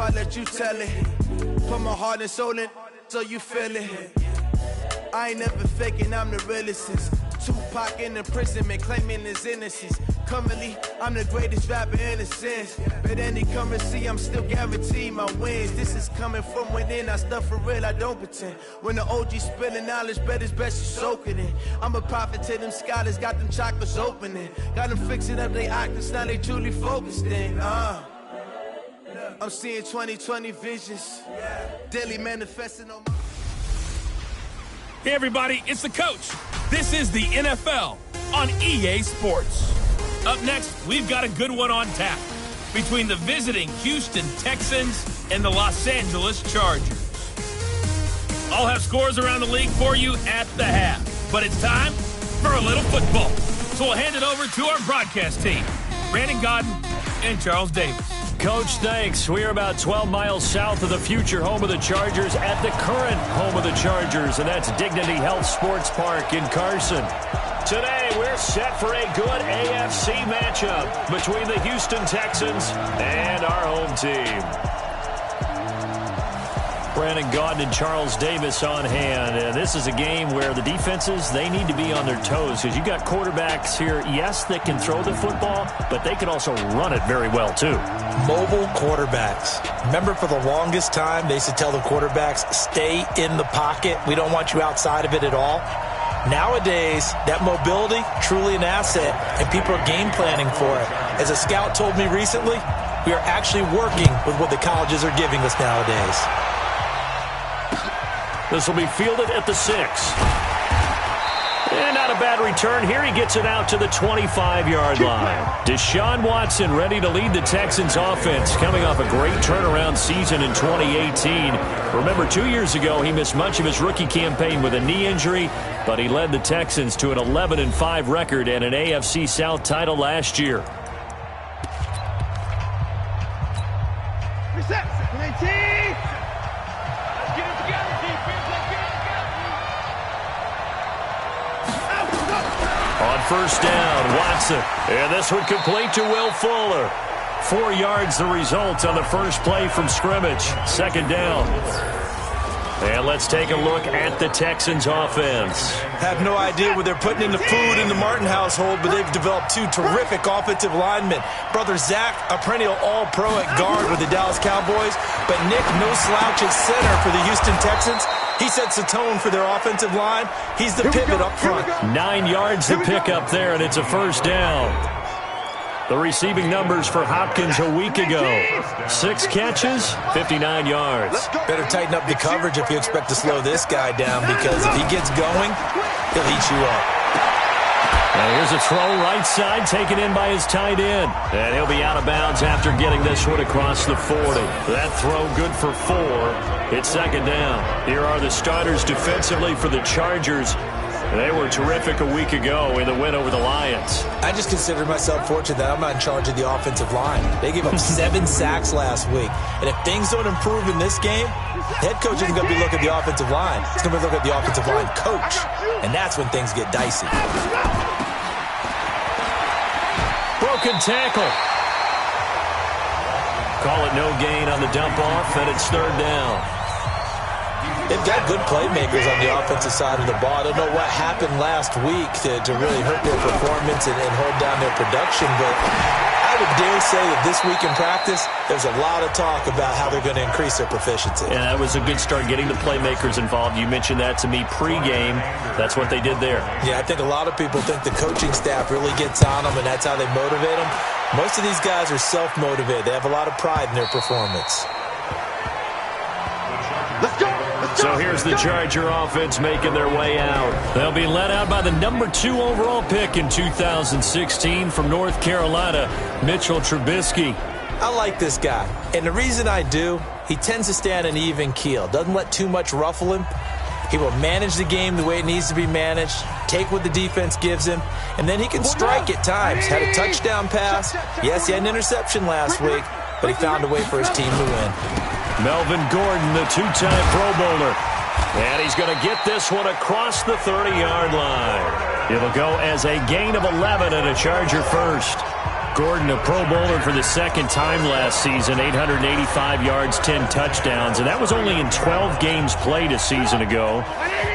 I let you tell it. Put my heart and soul in so you feel it. I ain't never faking, I'm the realest since Tupac in imprisonment, claiming his innocence. Currently, I'm the greatest rapper in a sense. But any currency, I'm still guaranteed my wins. This is coming from within, I stuff for real, I don't pretend. When the OG spilling knowledge, bet it's best you soak it in. I'm a prophet to them scholars, got them chakras opening. Got them fixing up they octaves, now they truly focused in. I'm seeing 2020 visions, daily manifesting on my... Hey everybody, it's the coach. This is the NFL on EA Sports. Up next, we've got a good one on tap between the visiting Houston Texans and the Los Angeles Chargers. I'll have scores around the league for you at the half, but it's time for a little football. So we'll hand it over to our broadcast team, Brandon Godden and Charles Davis. Coach, thanks. We are about 12 miles south of the future home of the Chargers at the current home of the Chargers, and that's Dignity Health Sports Park in Carson. Today, we're set for a good AFC matchup between the Houston Texans and our home team. Brandon Gaudin and Charles Davis on hand. And this is a game where the defenses, they need to be on their toes because you got quarterbacks here, yes, that can throw the football, but they can also run it very well, too. Mobile quarterbacks. Remember, for the longest time, they used to tell the quarterbacks, stay in the pocket. We don't want you outside of it at all. Nowadays, that mobility, truly an asset, and people are game planning for it. As a scout told me recently, we are actually working with what the colleges are giving us nowadays. This will be fielded at the 6. And not a bad return here. He gets it out to the 25-yard line. Deshaun Watson ready to lead the Texans offense, coming off a great turnaround season in 2018. Remember, 2 years ago, he missed much of his rookie campaign with a knee injury, but he led the Texans to an 11-5 record and an AFC South title last year. Reset, 19. Let's get it together, defense. Let's get it together. On first down, Watson. And this one complete to Will Fuller. 4 yards the result on the first play from scrimmage. Second down. And let's take a look at the Texans offense. Have no idea what they're putting in the food in the Martin household, but they've developed two terrific offensive linemen. Brother Zach, a perennial all-pro at guard with the Dallas Cowboys, but Nick, no slouch at center for the Houston Texans. He sets the tone for their offensive line. He's the pivot up front. 9 yards to pick up there, and it's a first down. The receiving numbers for Hopkins a week ago. 6 catches, 59 yards. Better tighten up the coverage if you expect to slow this guy down, because if he gets going, he'll eat you up. Now here's a throw right side taken in by his tight end. And he'll be out of bounds after getting this one across the 40. That throw good for 4. It's second down. Here are the starters defensively for the Chargers. They were terrific a week ago in the win over the Lions. I just consider myself fortunate that I'm not in charge of the offensive line. They gave up 7 sacks last week. And if things don't improve in this game, the head coach isn't going to be looking at the offensive line. He's going to be looking at the offensive line coach. And that's when things get dicey. Broken tackle. Call it no gain on the dump off, and it's third down. They've got good playmakers on the offensive side of the ball. I don't know what happened last week to really hurt their performance and hold down their production, but I would dare say that this week in practice, there's a lot of talk about how they're going to increase their proficiency. Yeah, that was a good start getting the playmakers involved. You mentioned that to me pregame. That's what they did there. Yeah, I think a lot of people think the coaching staff really gets on them, and that's how they motivate them. Most of these guys are self-motivated. They have a lot of pride in their performance. Let's go. So here's the Charger offense making their way out. They'll be led out by the number 2 overall pick in 2016 from North Carolina, Mitchell Trubisky. I like this guy, and the reason I do, he tends to stand an even keel, doesn't let too much ruffle him. He will manage the game the way it needs to be managed, take what the defense gives him, and then he can strike at times. Had a touchdown pass. Yes, he had an interception last week, but he found a way for his team to win. Melvin Gordon, the 2-time Pro Bowler. And he's going to get this one across the 30-yard line. It'll go as a gain of 11 and a Charger first. Gordon, a Pro Bowler for the second time last season, 885 yards, 10 touchdowns, and that was only in 12 games played a season ago.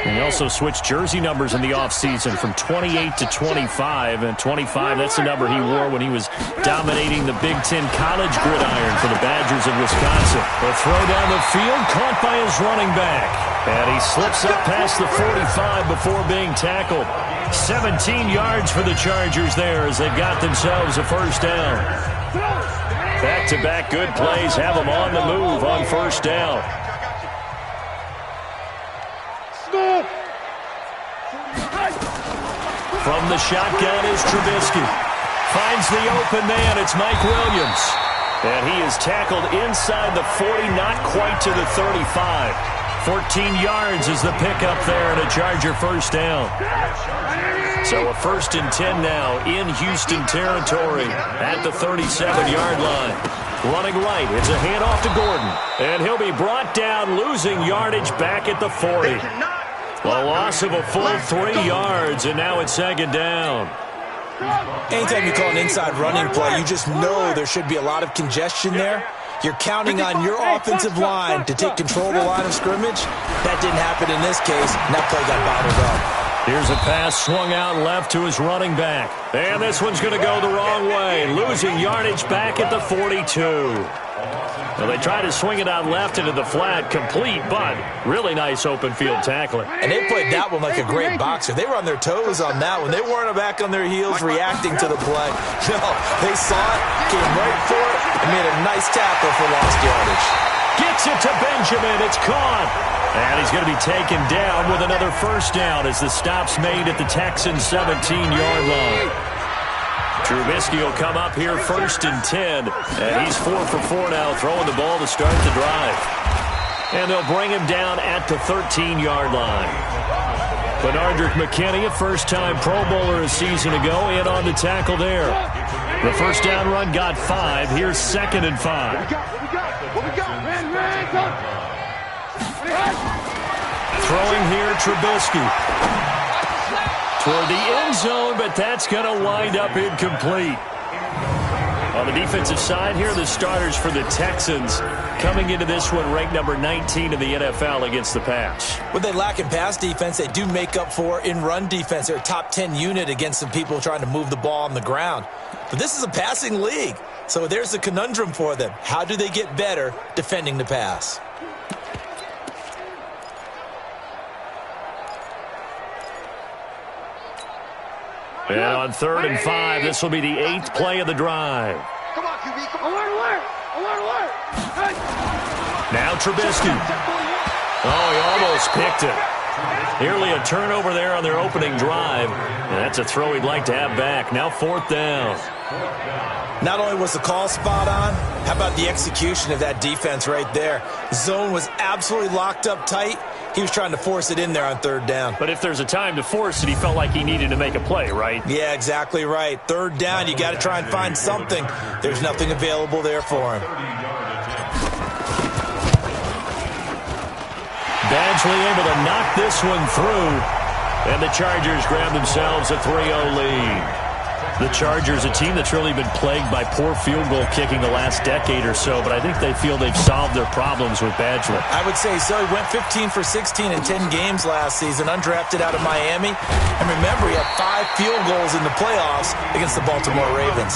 And he also switched jersey numbers in the offseason from 28 to 25, and 25, that's the number he wore when he was dominating the Big Ten college gridiron for the Badgers of Wisconsin. A throw down the field, caught by his running back, and he slips up past the 45 before being tackled. 17 yards for the Chargers there as they've got themselves a first down. Back-to-back good plays have them on the move on first down. From the shotgun is Trubisky. Finds the open man. It's Mike Williams. And he is tackled inside the 40, not quite to the 35. 14 yards is the pickup there and a Charger first down. So a 1st and 10 now in Houston territory at the 37-yard line. Running right, it's a handoff to Gordon. And he'll be brought down, losing yardage back at the 40. A loss of a full 3 yards, and now it's 2nd down. Anytime you call an inside running play, you just know there should be a lot of congestion there. You're counting on your offensive line to take control of the line of scrimmage. That didn't happen in this case, and that play got bottled up. Here's a pass swung out left to his running back. And this one's going to go the wrong way, losing yardage back at the 42. Well, they tried to swing it out left into the flat, complete, but really nice open field tackling. And they played that one like a great boxer. They were on their toes on that one. They weren't back on their heels reacting to the play. No, they saw it, came right for it, and made a nice tackle for lost yardage. Gets it to Benjamin. It's caught. And he's going to be taken down with another first down as the stop's made at the Texans' 17-yard line. Trubisky will come up here 1st and 10. And he's 4 for 4 now, throwing the ball to start the drive. And they'll bring him down at the 13-yard line. Benardrick McKinney, a first-time Pro Bowler a season ago, in on the tackle there. The first down run got 5. Here's 2nd and 5. Throwing here, Trubisky. Toward the end zone, but that's going to wind up incomplete. On the defensive side here, the starters for the Texans coming into this one ranked number 19 in the NFL against the pass. What they lack in pass defense, they do make up for in run defense. They're a top 10 unit against some people trying to move the ball on the ground. But this is a passing league, so there's a conundrum for them. How do they get better defending the pass? And on 3rd and 5, this will be the 8th play of the drive. Come on, QB. Come on, alert. Hey. Now Trubisky. Oh, he almost picked it. Nearly a turnover there on their opening drive. And that's a throw he'd like to have back. Now 4th down. Not only was the call spot on, how about the execution of that defense right there? Zone was absolutely locked up tight. He was trying to force it in there on 3rd down. But if there's a time to force it, he felt like he needed to make a play, right? Yeah, exactly right. 3rd down, you got to try and find something. There's nothing available there for him. Badgley able to knock this one through. And the Chargers grab themselves a 3-0 lead. The Chargers, a team that's really been plagued by poor field goal kicking the last decade or so, but I think they feel they've solved their problems with Badgley. I would say so. He went 15 for 16 in 10 games last season, undrafted out of Miami. And remember, he had 5 field goals in the playoffs against the Baltimore Ravens.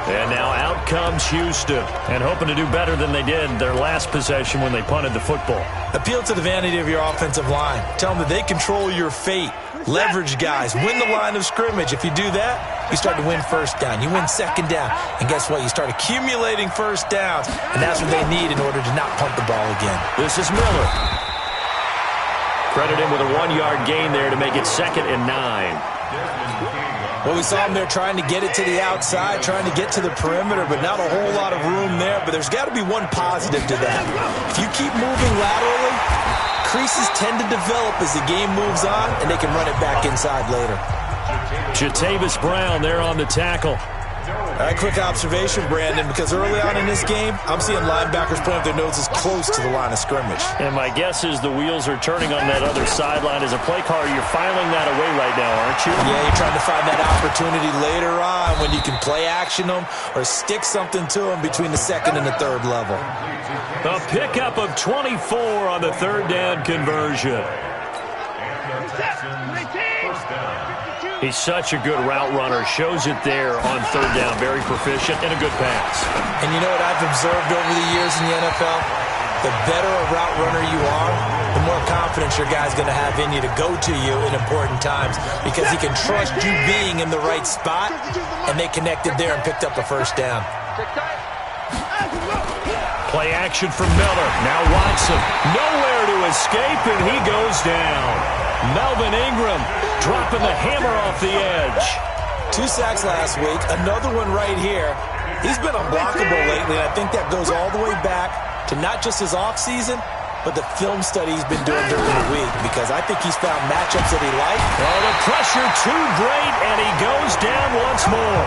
And now out comes Houston, and hoping to do better than they did their last possession when they punted the football. Appeal to the vanity of your offensive line. Tell them that they control your fate. Leverage guys. Win the line of scrimmage. If you do that, you start to win 1st down. You win 2nd down. And guess what? You start accumulating 1st downs, and that's what they need in order to not punt the ball again. This is Miller. Credit him with a 1-yard gain there to make it 2nd and 9. Well, we saw him there trying to get it to the outside, trying to get to the perimeter, but not a whole lot of room there. But there's got to be one positive to that. If you keep moving laterally, creases tend to develop as the game moves on, and they can run it back inside later. Jatavis Brown there on the tackle. A quick observation, Brandon, because early on in this game, I'm seeing linebackers putting their noses close to the line of scrimmage. And my guess is the wheels are turning on that other sideline. As a play caller, you're filing that away right now, aren't you? Yeah, you're trying to find that opportunity later on when you can play action them or stick something to them between the second and the third level. A pickup of 24 on the third down conversion. He's such a good route runner. Shows it there on third down. Very proficient and a good pass. And you know what I've observed over the years in the NFL? The better a route runner you are, the more confidence your guy's going to have in you to go to you in important times because he can trust you being in the right spot, and they connected there and picked up a first down. Play action from Miller. Now Watson. Nowhere to escape, and he goes down. Melvin Ingram dropping the hammer off the edge. 2 sacks last week. Another one right here. He's been unblockable lately, and I think that goes all the way back to not just his offseason, but the film study he's been doing during the week, because I think he's found matchups that he likes. Oh, the pressure too great, and he goes down once more.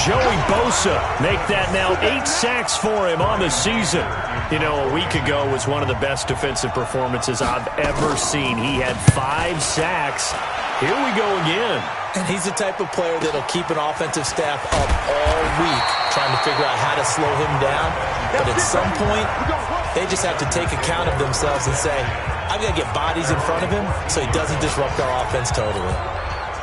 Joey Bosa make that now 8 sacks for him on the season. You know, a week ago was one of the best defensive performances I've ever seen. He had 5 sacks. Here we go again. And he's the type of player that'll keep an offensive staff up all week trying to figure out how to slow him down. But at some point, they just have to take account of themselves and say, I've got to get bodies in front of him so he doesn't disrupt our offense totally.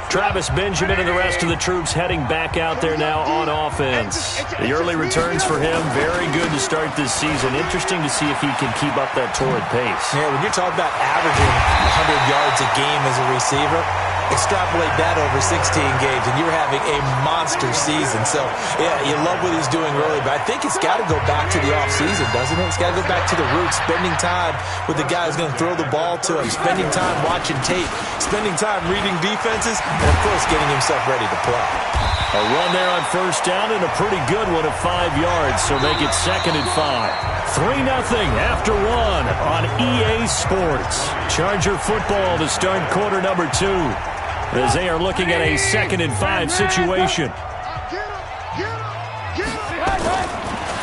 Travis Benjamin and the rest of the troops heading back out there now on offense. The early returns for him, very good to start this season. Interesting to see if he can keep up that torrid pace. Yeah, when you're talking about averaging 100 yards a game as a receiver, extrapolate that over 16 games, and you're having a monster season. So, yeah, you love what he's doing early, but I think it's got to go back to the offseason, doesn't it? It's got to go back to the roots, spending time with the guy who's going to throw the ball to him, spending time watching tape, spending time reading defenses, and, of course, getting himself ready to play. A run there on first down and a pretty good one of 5 yards, so make it 2nd and 5. 3-0 after 1 on EA Sports. Charger football to start quarter number 2. As they are looking at a 2nd and 5 situation.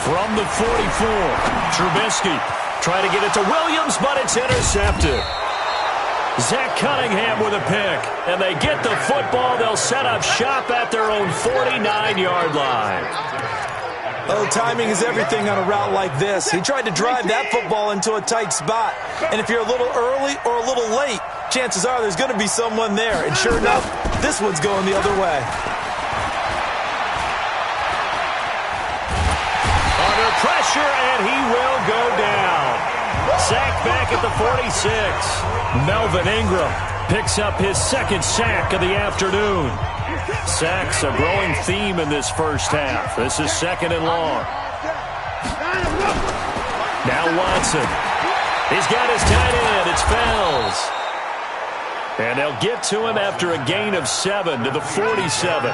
From the 44, Trubisky trying to get it to Williams, but it's intercepted. Zach Cunningham with a pick, and they get the football. They'll set up shop at their own 49-yard line. Oh, timing is everything on a route like this. He tried to drive that football into a tight spot. And if you're a little early or a little late, chances are there's going to be someone there. And sure enough, this one's going the other way. Under pressure, and he will go down. Sack back at the 46. Melvin Ingram picks up his 2nd sack of the afternoon. Sacks a growing theme in this first half. This is 2nd and long. Now Watson. He's got his tight end. It's Fells. And they'll get to him after a gain of 7 to the 47.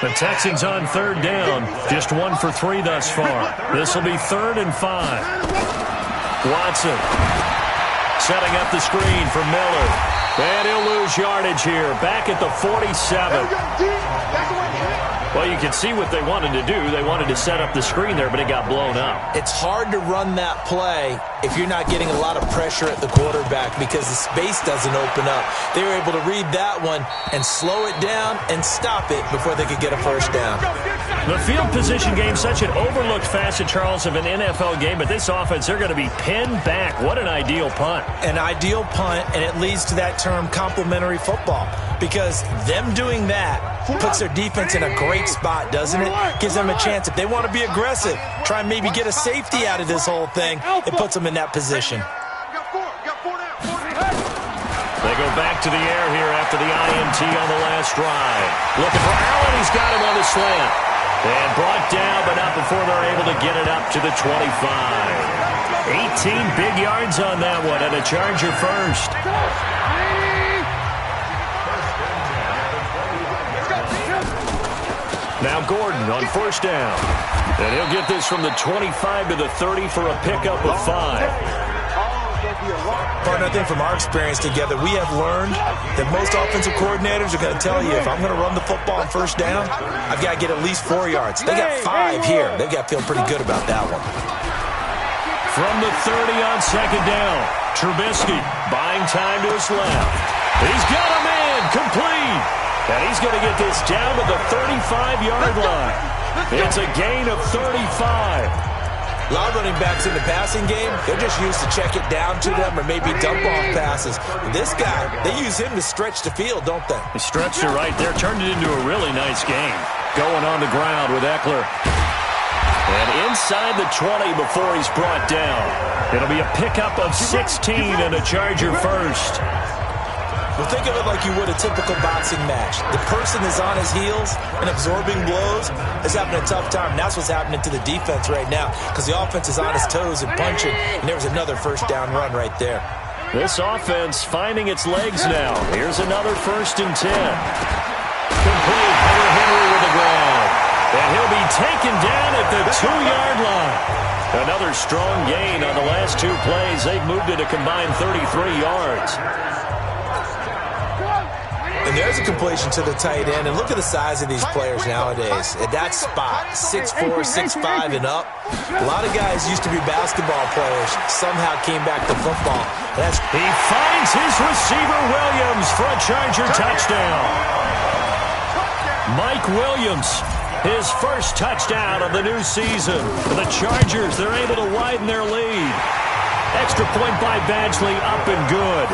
The Texans on third down. Just 1 for 3 thus far. This will be 3rd and 5. Watson setting up the screen for Miller. And he'll lose yardage here. Back at the 47. Well, you can see what they wanted to do. They wanted to set up the screen there, but it got blown up. It's hard to run that play if you're not getting a lot of pressure at the quarterback because the space doesn't open up. They were able to read that one and slow it down and stop it before they could get a first down. The field position game, such an overlooked facet, Charles, of an NFL game, but this offense, they're going to be pinned back. What an ideal punt. An ideal punt, and it leads to that term complementary football because them doing that puts their defense in a great spot, doesn't it? Gives them a chance. If they want to be aggressive, try and maybe get a safety out of this whole thing, it puts them in that position. They go back to the air here after the INT on the last drive. Looking for Allen. He's got him on the slant. And brought down, but not before they're able to get it up to the 25. 18 big yards on that one, and a Charger first. Now Gordon on first down. And he'll get this from the 25 to the 30 for a pickup of 5. I think from our experience together, we have learned that most offensive coordinators are going to tell you, if I'm going to run the football on first down, I've got to get at least 4 yards. They got 5 here. They've got to feel pretty good about that one. From the 30 on second down, Trubisky buying time to his left. He's got a man complete. And he's going to get this down to the 35-yard line. It's a gain of 35. A lot of running backs in the passing game, they're just used to check it down to them or maybe dump-off passes. But this guy, they use him to stretch the field, don't they? He stretched it right there, turned it into a really nice game. Going on the ground with Eckler. And inside the 20 before he's brought down. It'll be a pickup of 16 and a Charger first. Well, think of it like you would a typical boxing match. The person is on his heels and absorbing blows is having a tough time. And that's what's happening to the defense right now because the offense is on its toes and punching. And there was another first down run right there. This offense finding its legs now. Here's another 1st and 10. Complete. Henry with the ground. And he'll be taken down at the 2-yard line. Another strong gain on the last 2 plays. They've moved it a combined 33 yards. And there's a completion to the tight end. And look at the size of these players nowadays. At that spot, 6'4", 6'5", and up. A lot of guys used to be basketball players. Somehow came back to football. He finds his receiver, Williams, for a Charger touchdown. Mike Williams, his first touchdown of the new season. For the Chargers, they're able to widen their lead. Extra point by Badgley, up and good.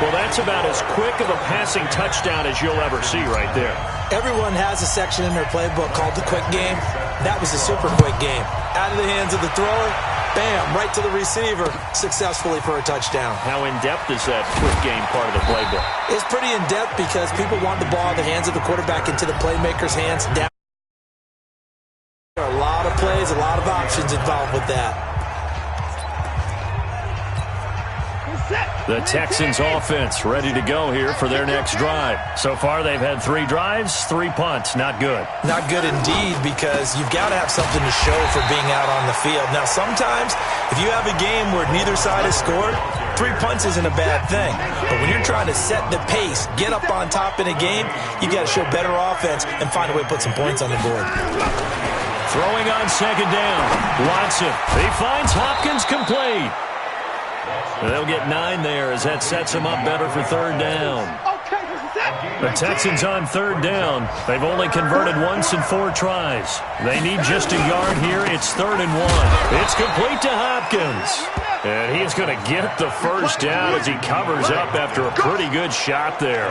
Well, that's about as quick of a passing touchdown as you'll ever see right there. Everyone has a section in their playbook called the quick game. That was a super quick game. Out of the hands of the thrower, bam, right to the receiver, successfully for a touchdown. How in-depth is that quick game part of the playbook? It's pretty in-depth because people want the ball in the hands of the quarterback into the playmaker's hands. Down. There are a lot of plays, a lot of options involved with that. The Texans offense ready to go here for their next drive. So far, they've had 3 drives, 3 punts. Not good. Not good indeed, because you've got to have something to show for being out on the field. Now, sometimes, if you have a game where neither side has scored, 3 punts isn't a bad thing. But when you're trying to set the pace, get up on top in a game, you've got to show better offense and find a way to put some points on the board. Throwing on second down. Watson. He finds Hopkins complete. They'll get 9 there as that sets them up better for 3rd down. The Texans on 3rd down. They've only converted once in 4 tries. They need just a yard here. It's 3rd and 1. It's complete to Hopkins. And he's going to get the first down as he covers up after a pretty good shot there.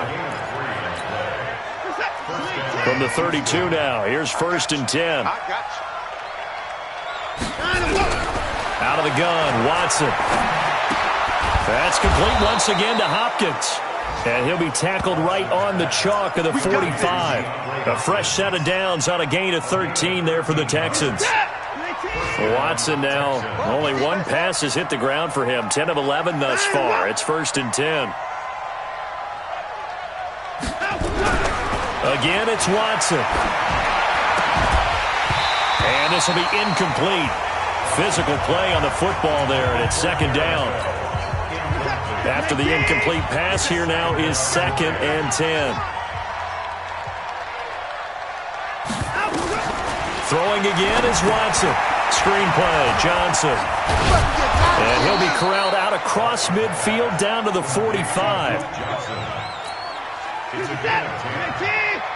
From the 32 now, here's 1st and 10. Out of the gun, Watson. That's complete once again to Hopkins. And he'll be tackled right on the chalk of the 45. A fresh set of downs on a gain of 13 there for the Texans. Watson now, only 1 pass has hit the ground for him. 10 of 11 thus far. It's 1st and 10. Again, it's Watson. And this will be incomplete. Physical play on the football there, and it's 2nd down. After the incomplete pass, here now is 2nd and 10. Throwing again is Watson. Screen play, Johnson. And he'll be corralled out across midfield down to the 45.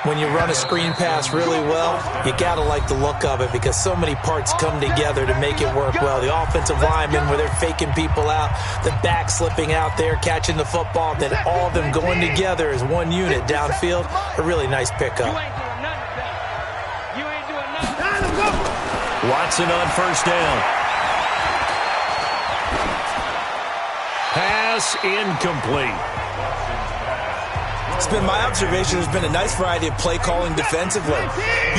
When you run a screen pass really well, you got to like the look of it because so many parts come together to make it work well. The offensive linemen, where they're faking people out, the back slipping out there, catching the football, then all of them going together as one unit downfield. A really nice pickup. Watson on 1st down. Pass incomplete. It's been my observation there's been a nice variety of play calling defensively.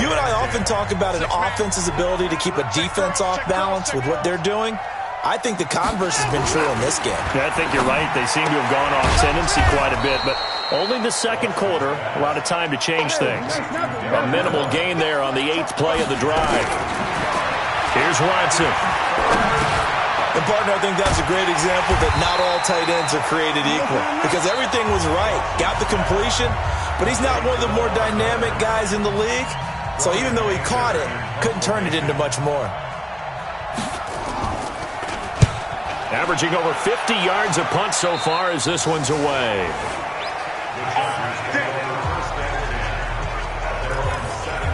You and I often talk about an offense's ability to keep a defense off balance with what they're doing. I think the converse has been true in this game. Yeah, I think you're right. They seem to have gone off tendency quite a bit, but only the 2nd quarter, a lot of time to change things. A minimal gain there on the 8th play of the drive. Here's Watson. And, partner, I think that's a great example that not all tight ends are created equal because everything was right. Got the completion, but he's not one of the more dynamic guys in the league. So even though he caught it, couldn't turn it into much more. Averaging over 50 yards a punt so far as this one's away.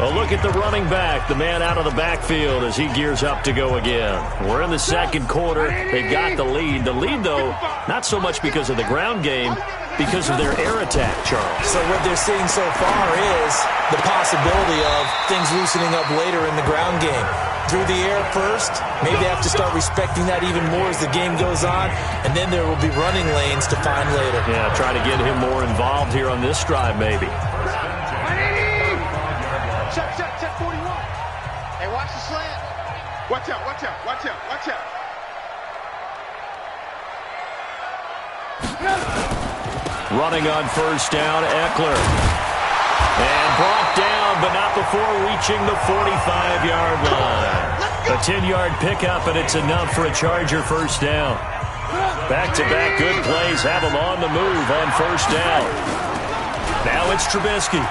A look at the running back, the man out of the backfield as he gears up to go again. We're in the second quarter. They've got the lead. The lead, though, not so much because of the ground game, because of their air attack, Charles. So what they're seeing so far is the possibility of things loosening up later in the ground game. Through the air first, maybe they have to start respecting that even more as the game goes on, and then there will be running lanes to find later. Yeah, try to get him more involved here on this drive, maybe. Check 41. Hey, watch the slant. Watch out, watch out, watch out, watch out. Running on first down, Eckler. And brought down, but not before reaching the 45-yard line. A 10-yard pickup, and it's enough for a Charger first down. Back-to-back good plays have them on the move on first down. Now it's Trubisky.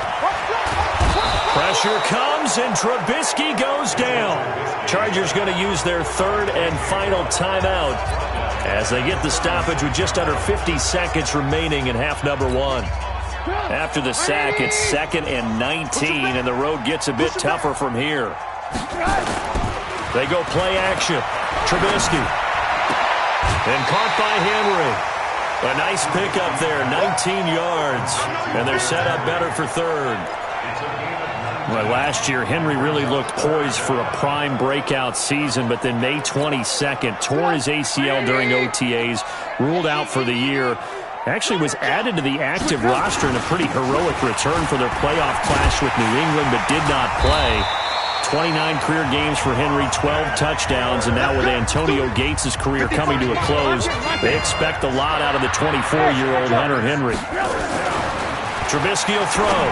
Pressure comes, and Trubisky goes down. Chargers going to use their third and final timeout as they get the stoppage with just under 50 seconds remaining in half number one. After the sack, it's 2nd and 19, and the road gets a bit tougher from here. They go play action. Trubisky. And caught by Henry. A nice pickup there, 19 yards. And they're set up better for third. Well, last year, Henry really looked poised for a prime breakout season, but then May 22nd, tore his ACL during OTAs, ruled out for the year. Actually was added to the active roster in a pretty heroic return for their playoff clash with New England, but did not play. 29 career games for Henry, 12 touchdowns, and now with Antonio Gates' career coming to a close, they expect a lot out of the 24-year-old Hunter Henry. Trubisky will throw.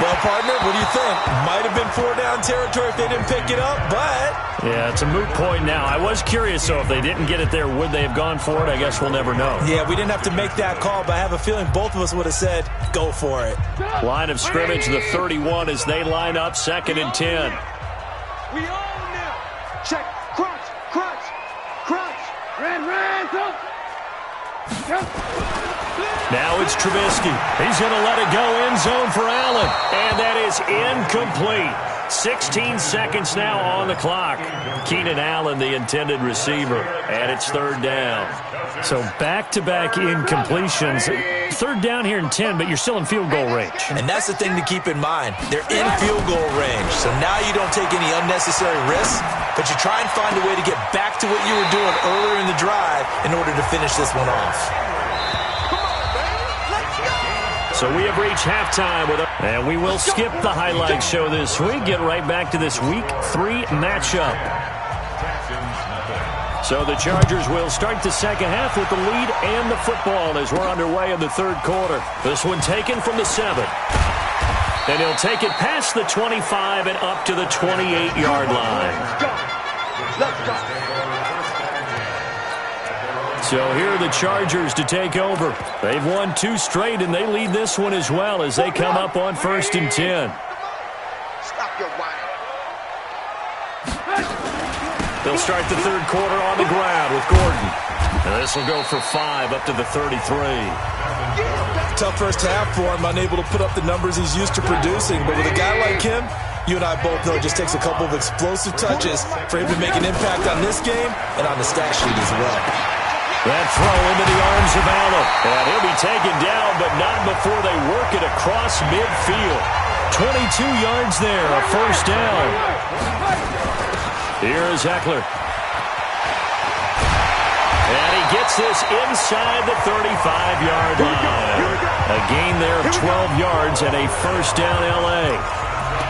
Well, partner, what do you think? Might have been 4-down territory if they didn't pick it up, but... Yeah, it's a moot point now. I was curious, so if they didn't get it there, would they have gone for it? I guess we'll never know. Yeah, we didn't have to make that call, but I have a feeling both of us would have said, go for it. Line of scrimmage, the 31, as they line up 2nd and 10. We own now. Check. Crunch. Crunch. Crunch. Ran. Go. Now it's Trubisky. He's going to let it go end zone for Allen. And that is incomplete. 16 seconds now on the clock. Keenan Allen, the intended receiver. And it's 3rd down. So back-to-back incompletions. 3rd down here in 10, but you're still in field goal range. And that's the thing to keep in mind. They're in field goal range. So now you don't take any unnecessary risks, but you try and find a way to get back to what you were doing earlier in the drive in order to finish this one off. So we have reached halftime and we will skip the highlight show this week. Get right back to this Week 3 matchup. So the Chargers will start the second half with the lead and the football as we're underway in the 3rd quarter. This one taken from the 7. And he'll take it past the 25 and up to the 28-yard line. Let's go. So here are the Chargers to take over. They've won 2 straight, and they lead this one as well as they come up on 1st and 10. Stop your whining. They'll start the 3rd quarter on the ground with Gordon. And this will go for 5 up to the 33. Tough first half for him, unable to put up the numbers he's used to producing. But with a guy like him, you and I both know it just takes a couple of explosive touches for him to make an impact on this game and on the stat sheet as well. That throw into the arms of Allen. And he'll be taken down, but not before they work it across midfield. 22 yards there, a 1st down. Here is Eckler. And he gets this inside the 35-yard line. A gain there of 12 yards and a 1st down L.A.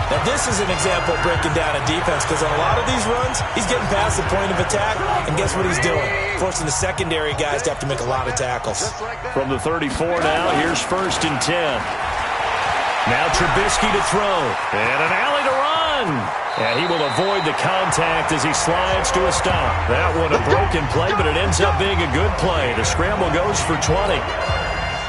Now, this is an example of breaking down a defense because on a lot of these runs, he's getting past the point of attack, and guess what he's doing? Forcing the secondary guys to have to make a lot of tackles. From the 34 now, here's 1st and 10. Now Trubisky to throw. And an alley to run. And he will avoid the contact as he slides to a stop. That one a broken play, but it ends up being a good play. The scramble goes for 20.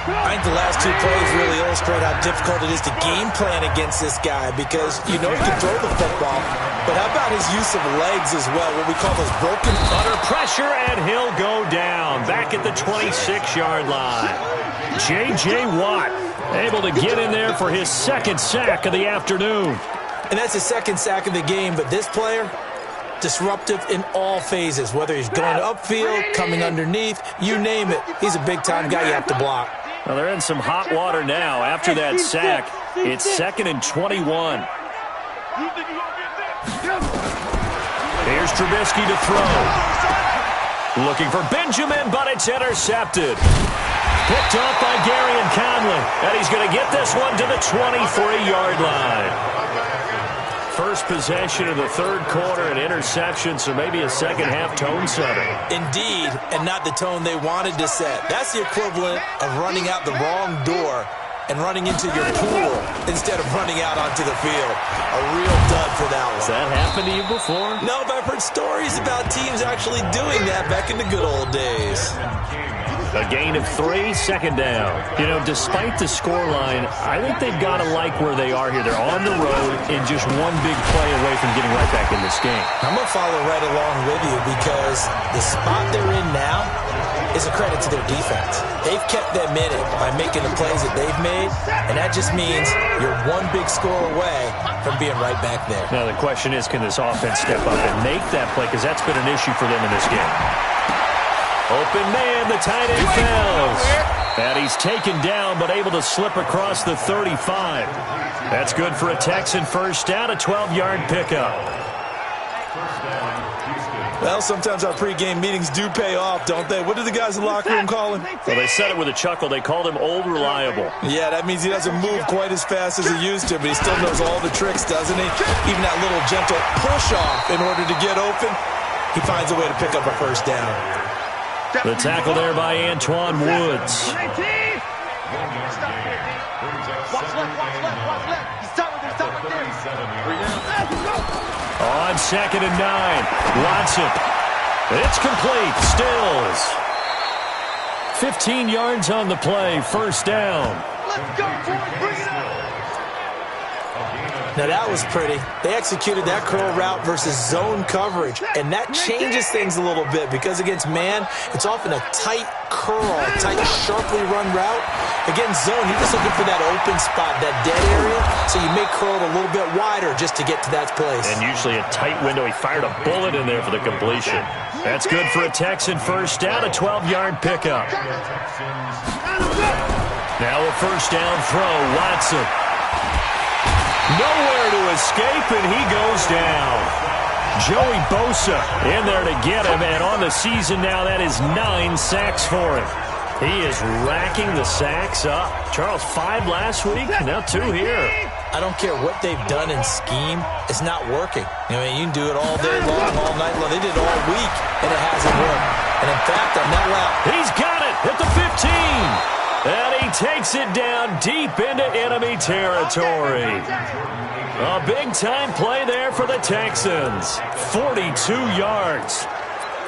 I think the last two plays really illustrate how difficult it is to game plan against this guy because you know he can throw the football, but how about his use of legs as well, what we call those broken... Under pressure, and he'll go down back at the 26-yard line. J.J. Watt able to get in there for his second sack of the afternoon. And that's his second sack of the game, but this player, disruptive in all phases, whether he's going upfield, coming underneath, you name it. He's a big-time guy you have to block. Well, they're in some hot water now after that sack. It's 2nd and 21. Here's Trubisky to throw. Looking for Benjamin, but it's intercepted. Picked off by Gary and Conley. And he's going to get this one to the 23-yard line. First possession of the third quarter, an interception, so maybe a second-half tone setter. Indeed, and not the tone they wanted to set. That's the equivalent of running out the wrong door and running into your pool instead of running out onto the field. A real dud for that one. Has that happened to you before? No, but I've heard stories about teams actually doing that back in the good old days. A gain of 3, second down. You know, despite the scoreline, I think they've got to like where they are here. They're on the road and just one big play away from getting right back in this game. I'm going to follow right along with you because the spot they're in now is a credit to their defense. They've kept them in it by making the plays that they've made, and that just means you're one big score away from being right back there. Now, the question is, can this offense step up and make that play? Because that's been an issue for them in this game. Open man, the tight end fails. And he's taken down, but able to slip across the 35. That's good for a Texan first down, a 12-yard pickup. Well, sometimes our pregame meetings do pay off, don't they? What do the guys in the locker room call him? Well, they said it with a chuckle. They called him Old Reliable. Yeah, that means he doesn't move quite as fast as he used to, but he still knows all the tricks, doesn't he? Even that little gentle push-off in order to get open, he finds a way to pick up a first down. The tackle there by Antoine Woods. Watch left. He's top right there. On 2nd and 9. Watson. It's complete. Stills. 15 yards on the play. First down. Let's go, boys. Bring it up. Now that was pretty. They executed that curl route versus zone coverage, and that changes things a little bit because against man, it's often a tight curl, tight, sharply run route. Against zone, you're just looking for that open spot, that dead area, so you make curl a little bit wider just to get to that place. And usually a tight window. He fired a bullet in there for the completion. That's good for a Texan first down, a 12-yard pickup. Now a first down throw, Watson. Nowhere to escape, and he goes down. Joey Bosa in there to get him, and on the season now, that is 9 sacks for him. He is racking the sacks up. Charles, 5 last week, now 2 here. I don't care what they've done in scheme, it's not working. I mean, you can do it all day long, all night long. They did it all week, and it hasn't worked. And in fact, on that route, he's got it at the 15. And he takes it down deep into enemy territory. A big-time play there for the Texans. 42 yards.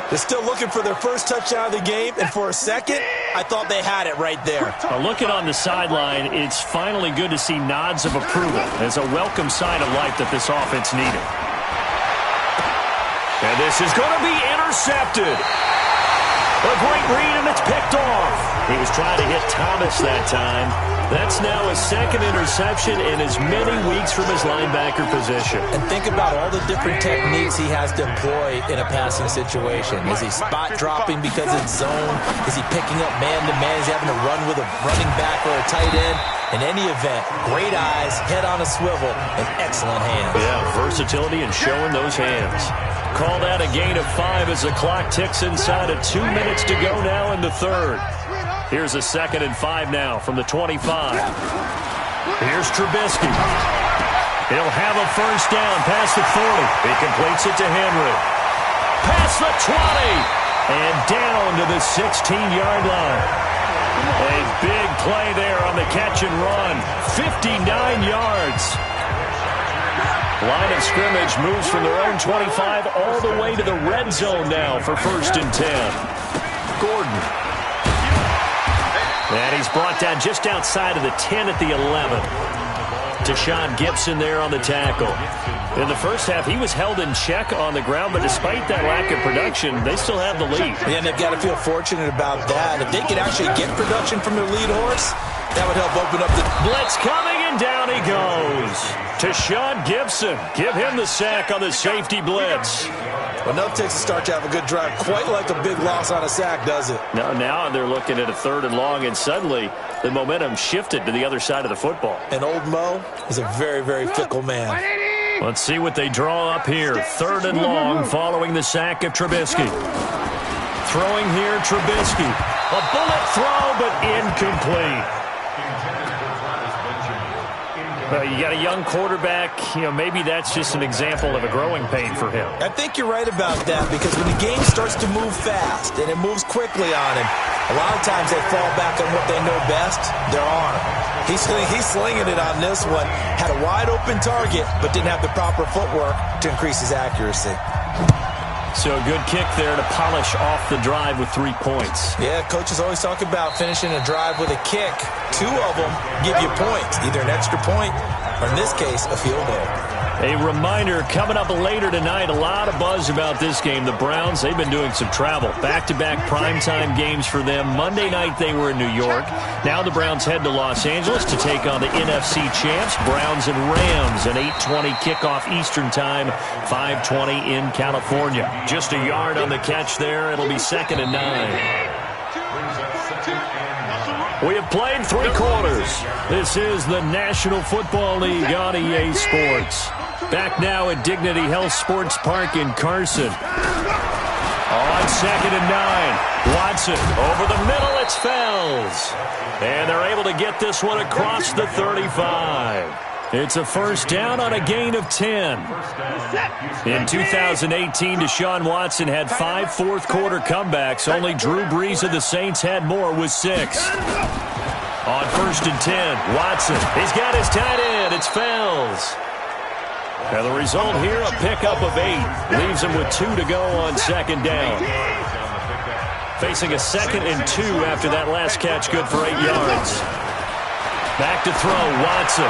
They're still looking for their first touchdown of the game, and for a second, I thought they had it right there. Looking on the sideline, it's finally good to see nods of approval. It's a welcome sign of life that this offense needed. And this is going to be intercepted. A great read, and it's picked off. He was trying to hit Thomas that time. That's now his second interception in as many weeks from his linebacker position. And think about all the different techniques he has to employ in a passing situation. Is he spot dropping because it's zone? Is he picking up man-to-man? Is he having to run with a running back or a tight end? In any event, great eyes, head on a swivel, and excellent hands. Yeah, versatility and showing those hands. Call that a gain of 5 as the clock ticks inside of 2 minutes to go now in the third. Here's a 2nd and 5 now from the 25. Here's Trubisky. He'll have a first down past the 40. He completes it to Henry. Past the 20. And down to the 16-yard line. A big play there on the catch and run. 59 yards. Line of scrimmage moves from their own 25 all the way to the red zone now for 1st and 10. Gordon. And he's brought down just outside of the 10 at the 11. Deshaun Gibson there on the tackle. In the first half, he was held in check on the ground, but despite that lack of production, they still have the lead. Yeah, and they've got to feel fortunate about that. If they could actually get production from their lead horse, that would help open up the... Blitz coming, and down he goes. Deshaun Gibson, give him the sack on the safety blitz. Well, enough takes a start to have a good drive. Quite like a big loss on a sack, does it? No, now they're looking at a 3rd and long, and suddenly the momentum shifted to the other side of the football. And old Mo is a very, very fickle man. Let's see what they draw up here. 3rd and long following the sack of Trubisky. Throwing here, Trubisky. A bullet throw, but incomplete. You got a young quarterback. Maybe that's just an example of a growing pain for him. I think you're right about that, because when the game starts to move fast and it moves quickly on him, a lot of times they fall back on what they know best, their arm. He's slinging it on this one. Had a wide-open target, but didn't have the proper footwork to increase his accuracy. So a good kick there to polish off the drive with 3 points. Yeah, coaches always talk about finishing a drive with a kick. 2 of them give you points, either an extra point or, in this case, a field goal. A reminder, coming up later tonight, a lot of buzz about this game. The Browns, they've been doing some travel. Back-to-back primetime games for them. Monday night they were in New York. Now the Browns head to Los Angeles to take on the NFC champs, Browns and Rams. An 8:20 kickoff Eastern time, 5:20 in California. Just a yard on the catch there. It'll be 2nd and 9. We have played 3 quarters. This is the National Football League on EA Sports. Back now at Dignity Health Sports Park in Carson. On 2nd and 9. Watson over the middle. It's Fells. And they're able to get this one across the 35. It's a 1st down on a gain of 10. In 2018, Deshaun Watson had 5 4th-quarter comebacks. Only Drew Brees of the Saints had more with 6. On 1st and 10, Watson. He's got his tight end. It's Fells. Now the result here, a pickup of 8. Leaves him with 2 to go on 2nd down. Facing a 2nd and 2 after that last catch, good for 8 yards. Back to throw, Watson.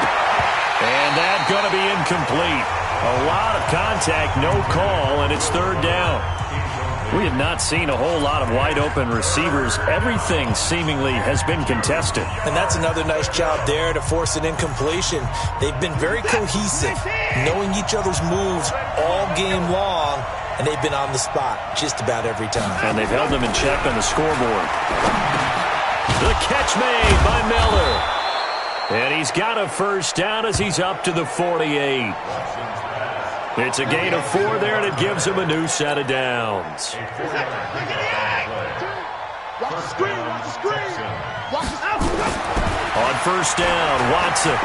And that's going to be incomplete. A lot of contact, no call, and it's 3rd down. We have not seen a whole lot of wide-open receivers. Everything seemingly has been contested. And that's another nice job there to force an incompletion. They've been very cohesive, knowing each other's moves all game long, and they've been on the spot just about every time. And they've held them in check on the scoreboard. The catch made by Miller. And he's got a 1st down as he's up to the 48. It's a gain of 4 there, and it gives him a new set of downs. On 1st down, Watson.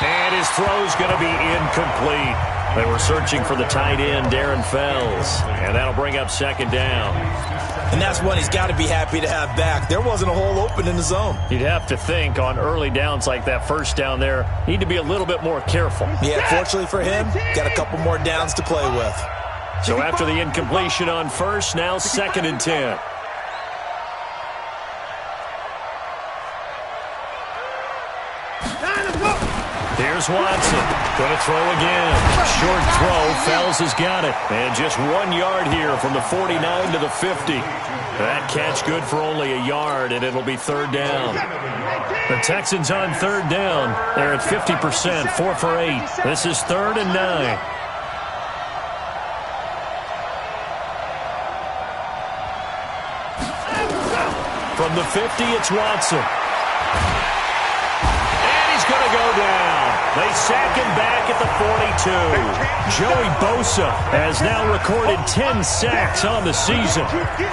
And his throw's going to be incomplete. They were searching for the tight end, Darren Fells. And that'll bring up 2nd down. And that's one he's got to be happy to have back. There wasn't a hole open in the zone. You'd have to think on early downs like that 1st down there, need to be a little bit more careful. Yeah, fortunately for him, got a couple more downs to play with. So after the incompletion on 1st, now 2nd and 10. Here's Watson. Going to throw again. Short throw. Fells has got it. And just 1 yard here from the 49 to the 50. That catch good for only a yard, and it'll be 3rd down. The Texans on 3rd down. They're at 50%, 4 for 8. This is 3rd and 9. From the 50, it's Watson. And he's going to go down. They sack him back at the 42. Joey Bosa has now recorded 10 sacks on the season.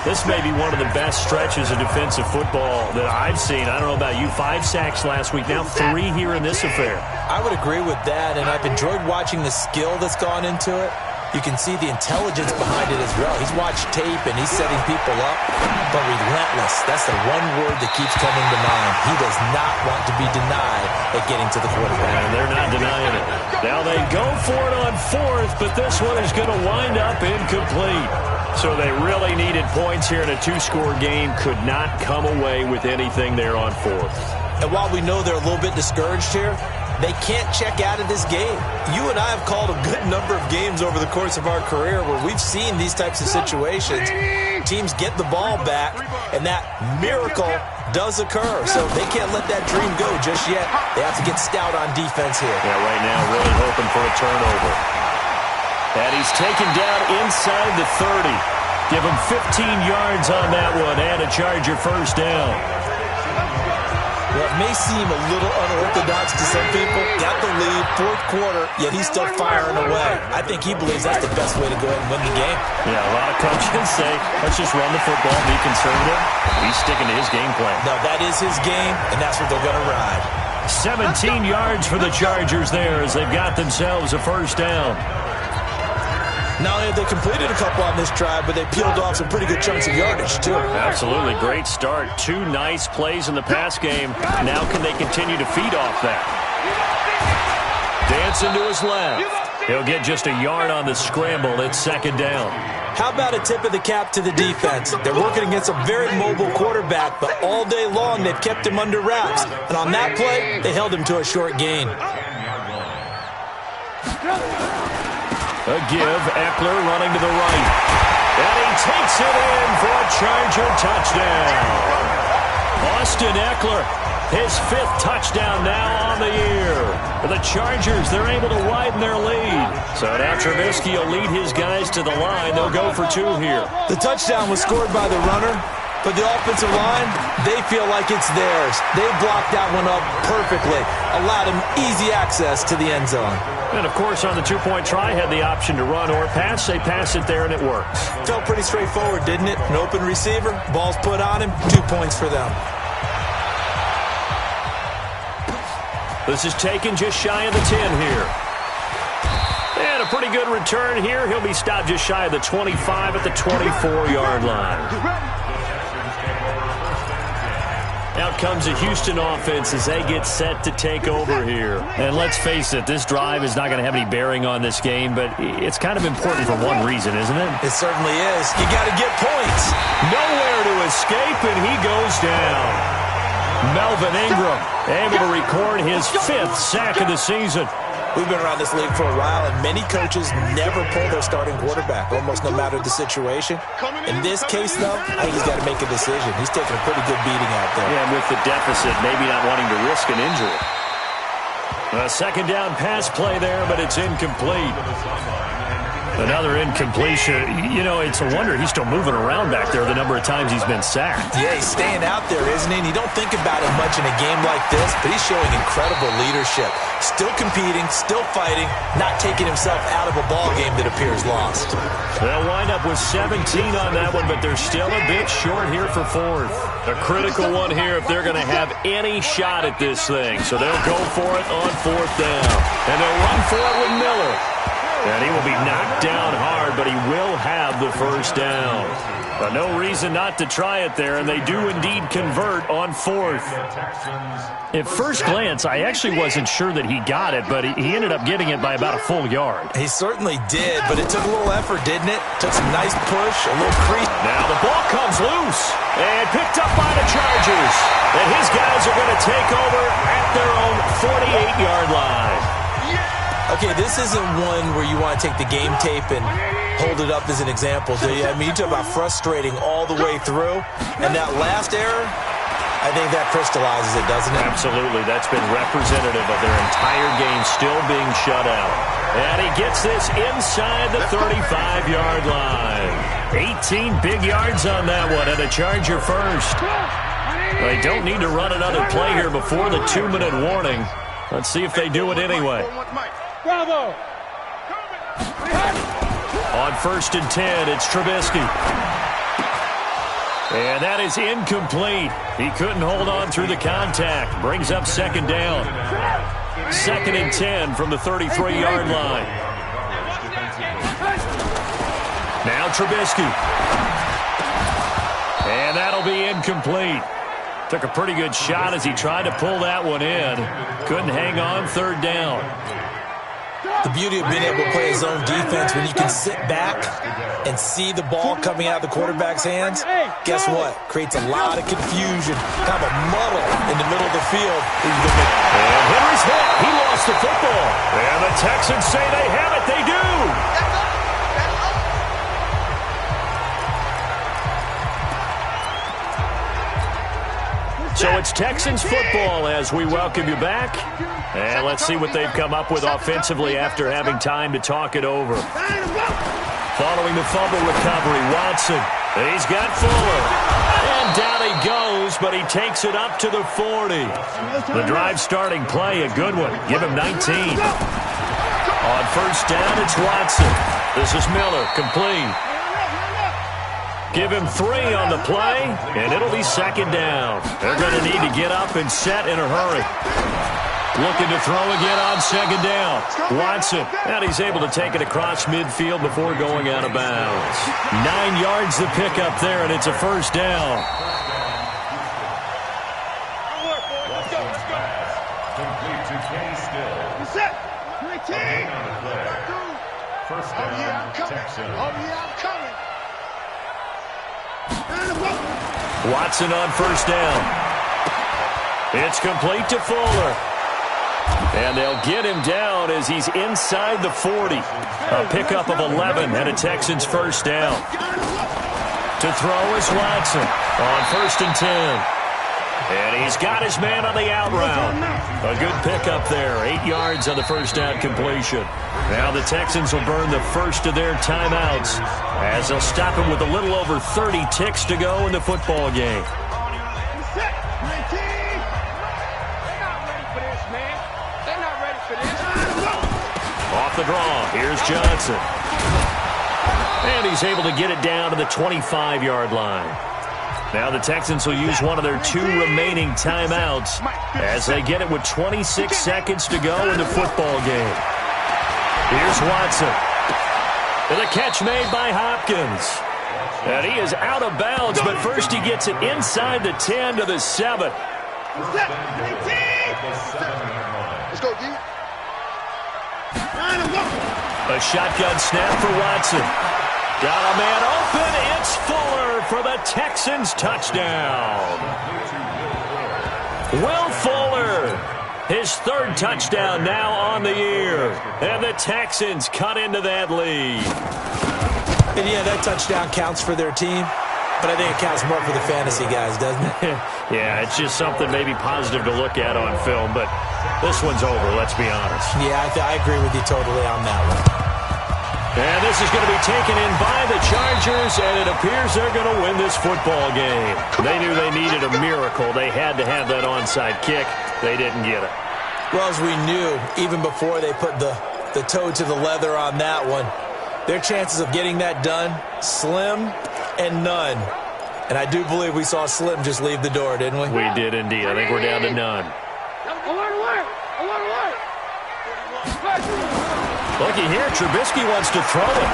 This may be one of the best stretches of defensive football that I've seen. I don't know about you. 5 sacks last week, now 3 here in this affair. I would agree with that, and I've enjoyed watching the skill that's gone into it. You can see the intelligence behind it as well. He's watched tape and he's setting people up, but relentless. That's the one word that keeps coming to mind. He does not want to be denied at getting to the quarterback. And they're not denying it. Now they go for it on fourth, but this one is going to wind up incomplete. So they really needed points here in a two-score game. Could not come away with anything there on fourth. And while we know they're a little bit discouraged here, they can't check out of this game. You and I have called a good number of games over the course of our career where we've seen these types of situations. Teams get the ball back, and that miracle does occur. So they can't let that dream go just yet. They have to get stout on defense here. Yeah, right now really hoping for a turnover. And he's taken down inside the 30. Give him 15 yards on that one and a Charger first down. Well, it may seem a little unorthodox to some people. Got the lead, fourth quarter, yet he's still firing away. I think he believes that's the best way to go ahead and win the game. Yeah, a lot of coaches say, let's just run the football, be conservative. He's sticking to his game plan. No, that is his game, and that's what they're going to ride. 17 yards for the Chargers there as they've got themselves a first down. Not only have they completed a couple on this drive, but they peeled off some pretty good chunks of yardage, too. Absolutely. Great start. Two nice plays in the pass game. Now can they continue to feed off that? Dancing to his left. He'll get just a yard on the scramble. It's second down. How about a tip of the cap to the defense? They're working against a very mobile quarterback, but all day long they've kept him under wraps. And on that play, they held him to a short gain. A give, Eckler running to the right. And he takes it in for a Charger touchdown. Austin Eckler, his fifth touchdown now on the year. For the Chargers, they're able to widen their lead. So now Trubisky will lead his guys to the line. They'll go for two here. The touchdown was scored by the runner, but the offensive line, they feel like it's theirs. They blocked that one up perfectly, allowed him easy access to the end zone. And, of course, on the two-point try, had the option to run or pass. They pass it there, and it works. Felt pretty straightforward, didn't it? An open receiver, ball's put on him, 2 points for them. This is taken just shy of the 10 here. And a pretty good return here. He'll be stopped just shy of the 25 at the 24-yard line. Out comes the Houston offense as they get set to take over here. And let's face it, this drive is not going to have any bearing on this game, but it's kind of important for one reason, isn't it? It certainly is. You got to get points. Nowhere to escape, and he goes down. Melvin Ingram able to record his fifth sack of the season. We've been around this league for a while, and many coaches never pull their starting quarterback, almost no matter the situation. In this case, though, I think he's got to make a decision. He's taking a pretty good beating out there. Yeah, and with the deficit, maybe not wanting to risk an injury. A second down pass play there, but it's incomplete. Another incompletion. You know, it's a wonder he's still moving around back there the number of times he's been sacked. Yeah, he's staying out there, isn't he? And you don't think about it much in a game like this, but he's showing incredible leadership. Still competing, still fighting, not taking himself out of a ball game that appears lost. They'll wind up with 17 on that one, but they're still a bit short here for fourth. A critical one here if they're going to have any shot at this thing. So they'll go for it on fourth down. And they'll run for it with Miller. And he will be knocked down hard, but he will have the first down. But no reason not to try it there, and they do indeed convert on fourth. At first glance, I actually wasn't sure that he got it, but he ended up getting it by about a full yard. He certainly did, but it took a little effort, didn't it? Took some nice push, a little crease. Now the ball comes loose and picked up by the Chargers. And his guys are going to take over at their own 48-yard line. Okay, this isn't one where you want to take the game tape and hold it up as an example, do you? I mean, you talk about frustrating all the way through, and that last error, I think that crystallizes it, doesn't it? Absolutely. That's been representative of their entire game still being shut out. And he gets this inside the 35-yard line. 18 big yards on that one, and a Charger first. They don't need to run another play here before the 2-minute warning. Let's see if they do it anyway. Bravo! On 1st and 10, it's Trubisky. And that is incomplete. He couldn't hold on through the contact. Brings up second down. 2nd and 10 from the 33-yard line. Trubisky. And that'll be incomplete. Took a pretty good shot as he tried to pull that one in. Couldn't hang on, third down. The beauty of being able to play his own defense, when you can sit back and see the ball coming out of the quarterback's hands, guess what? Creates a lot of confusion, kind of a muddle in the middle of the field. And Henry's hit. He lost the football. And the Texans say they have it. They do. So it's Texans football as we welcome you back. And let's see what they've come up with offensively after having time to talk it over. Following the fumble recovery, Watson. He's got Fuller. And down he goes, but he takes it up to the 40. The drive starting play, a good one. Give him 19. On first down, it's Watson. This is Miller, complete. Give him 3 on the play, and it'll be second down. They're going to need to get up and set in a hurry. Looking to throw again on second down. Watson, and he's able to take it across midfield before going out of bounds. 9 yards to pick up there, and it's a first down. First down, Texans. Oh, yeah, I'm coming. Watson on first down. It's complete to Fuller. And they'll get him down as he's inside the 40. A pickup of 11 and a Texans first down. To throw is Watson on first and 10. And he's got his man on the out route. A good pickup there. 8 yards on the first down completion. Now the Texans will burn the first of their timeouts as they'll stop him with a little over 30 ticks to go in the football game. Off the draw, here's Johnson. And he's able to get it down to the 25-yard line. Now the Texans will use one of their 2 remaining timeouts as they get it with 26 seconds to go in the football game. Here's Watson. And the catch made by Hopkins. And he is out of bounds, but first he gets it inside the 10 to the 7. Let's go, D. A shotgun snap for Watson. Got a man open. It's Fuller for the Texans touchdown. Will Fuller, his 3rd touchdown now on the year. And the Texans cut into that lead. And yeah, that touchdown counts for their team, but I think it counts more for the fantasy guys, doesn't it? Yeah, it's just something maybe positive to look at on film, but this one's over, let's be honest. Yeah, I agree with you totally on that one. And this is going to be taken in by the Chargers, and it appears they're going to win this football game. They knew they needed a miracle. They had to have that onside kick. They didn't get it. Well, as we knew, even before they put the toe to the leather on that one, their chances of getting that done, slim and none. And I do believe we saw Slim just leave the door, didn't we? We did indeed. I think we're down to none. Looky here, Trubisky wants to throw it.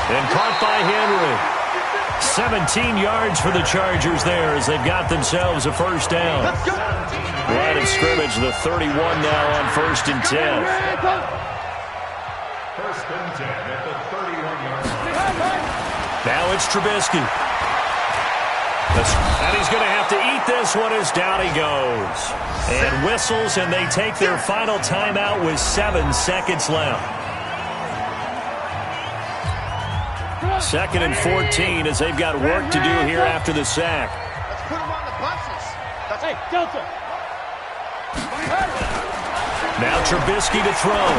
And caught by Henry. 17 yards for the Chargers there as they've got themselves a first down. Line of scrimmage, the 31 now on first and 10. First and 10 at the 31-yard line. Now it's Trubisky. And he's going to have to eat this one as down he goes. And whistles, and they take their final timeout with 7 seconds left. 2nd and 14 as they've got work to do here after the sack. Let's put him on the buses. Hey, Delta. Now Trubisky to throw.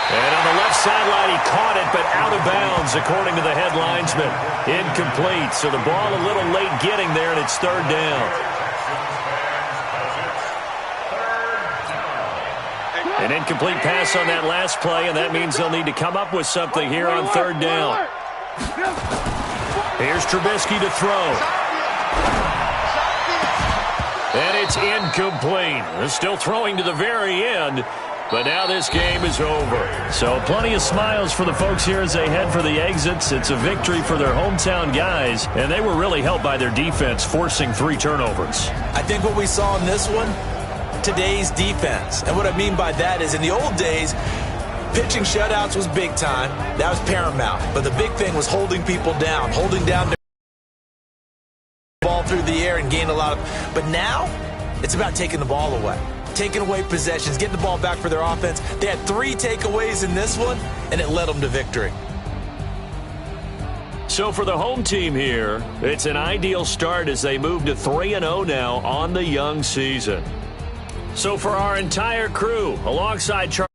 And on the left sideline, he caught it, but out of bounds, according to the head linesman. Incomplete, so the ball a little late getting there, and it's 3rd down. An incomplete pass on that last play, and that means they'll need to come up with something here on 3rd down. Here's Trubisky to throw. And it's incomplete. They're still throwing to the very end. But now this game is over. So plenty of smiles for the folks here as they head for the exits. It's a victory for their hometown guys, and they were really helped by their defense, forcing 3 turnovers. I think what we saw in this one, today's defense. And what I mean by that is in the old days, pitching shutouts was big time. That was paramount. But the big thing was holding people down, holding down the ball through the air and gain a lot of. But now it's about taking the ball away. Taking away possessions, getting the ball back for their offense. They had 3 takeaways in this one, and it led them to victory. So for the home team here, it's an ideal start as they move to 3-0 now on the young season. So for our entire crew, alongside Charlie.